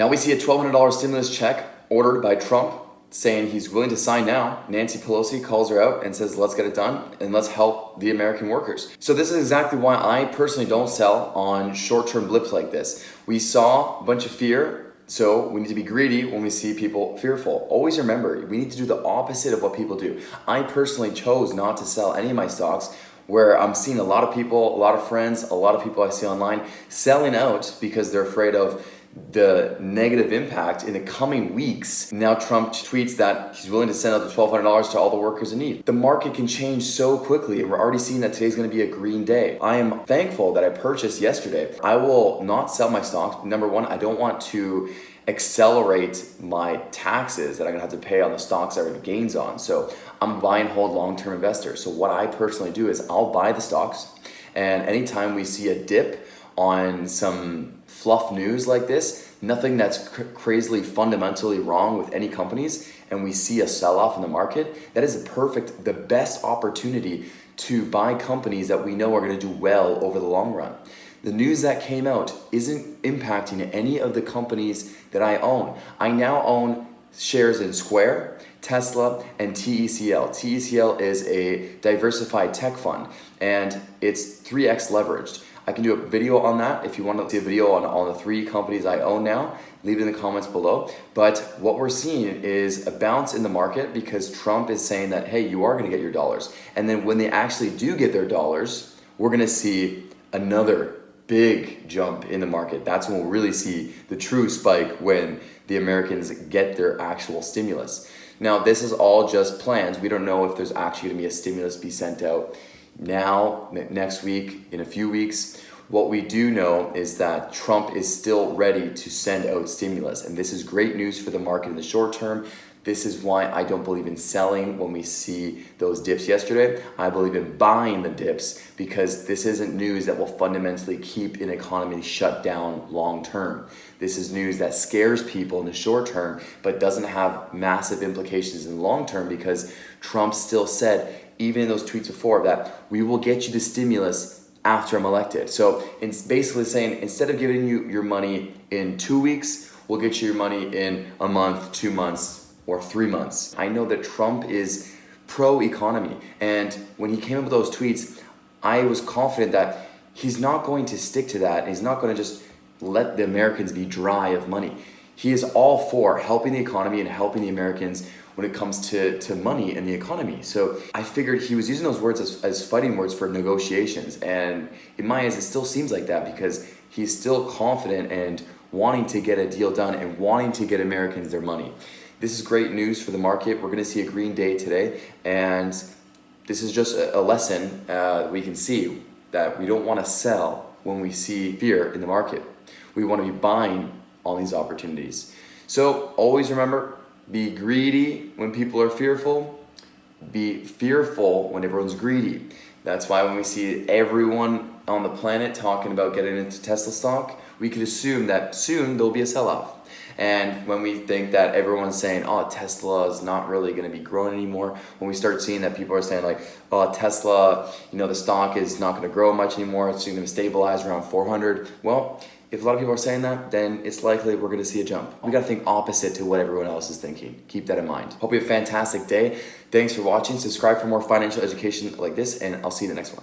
Now we see a $1,200 stimulus check ordered by Trump saying he's willing to sign now. Nancy Pelosi calls her out and says, let's get it done and let's help the American workers. So this is exactly why I personally don't sell on short-term blips like this. We saw a bunch of fear, so we need to be greedy when we see people fearful. Always remember, we need to do the opposite of what people do. I personally chose not to sell any of my stocks, where I'm seeing a lot of people, a lot of friends, a lot of people I see online selling out because they're afraid of the negative impact in the coming weeks. Now Trump tweets that he's willing to send out the $1,200 to all the workers in need. The market can change so quickly, and we're already seeing that today's going to be a green day. I am thankful that I purchased yesterday. I will not sell my stocks. Number one, I don't want to accelerate my taxes that I'm gonna have to pay on the stocks I have gains on. So I'm a buy and hold long-term investor. So what I personally do is I'll buy the stocks, and anytime we see a dip on some fluff news like this, nothing that's crazily fundamentally wrong with any companies, and we see a sell-off in the market, that is the best opportunity to buy companies that we know are going to do well over the long run. The news that came out isn't impacting any of the companies that I own. I now own shares in Square, Tesla, and TECL. TECL is a diversified tech fund, and it's 3x leveraged. I can do a video on that. If you want to see a video on the 3 companies I own now, leave it in the comments below. But what we're seeing is a bounce in the market because Trump is saying that, hey, you are going to get your dollars. And then when they actually do get their dollars, we're going to see another big jump in the market. That's when we'll really see the true spike, when the Americans get their actual stimulus. Now, this is all just plans. We don't know if there's actually going to be a stimulus be sent out now, next week, in a few weeks. What we do know is that Trump is still ready to send out stimulus, and this is great news for the market in the short term. This is why I don't believe in selling when we see those dips yesterday. I believe in buying the dips, because this isn't news that will fundamentally keep an economy shut down long term. This is news that scares people in the short term, but doesn't have massive implications in the long term, because Trump still said, even in those tweets before, that we will get you the stimulus after I'm elected. So it's basically saying, instead of giving you your money in 2 weeks, we'll get you your money in a month, 2 months, or 3 months. I know that Trump is pro-economy, and when he came up with those tweets, I was confident that he's not going to stick to that. He's not going to just let the Americans be dry of money. He is all for helping the economy and helping the Americans when it comes to money and the economy. So I figured he was using those words as fighting words for negotiations. And in my eyes, it still seems like that, because he's still confident and wanting to get a deal done and wanting to get Americans their money. This is great news for the market. We're going to see a green day today. And this is just a lesson we can see that we don't want to sell when we see fear in the market. We want to be buying on these opportunities. So always remember, be greedy when people are fearful. Be fearful when everyone's greedy. That's why when we see everyone on the planet talking about getting into Tesla stock, we could assume that soon there'll be a sell-off. And when we think that everyone's saying, oh, Tesla is not really going to be growing anymore, when we start seeing that people are saying like, oh, Tesla, the stock is not going to grow much anymore, it's going to stabilize around 400. Well, if a lot of people are saying that, then it's likely we're going to see a jump. We got to think opposite to what everyone else is thinking. Keep that in mind. Hope you have a fantastic day. Thanks for watching. Subscribe for more financial education like this, and I'll see you in the next one.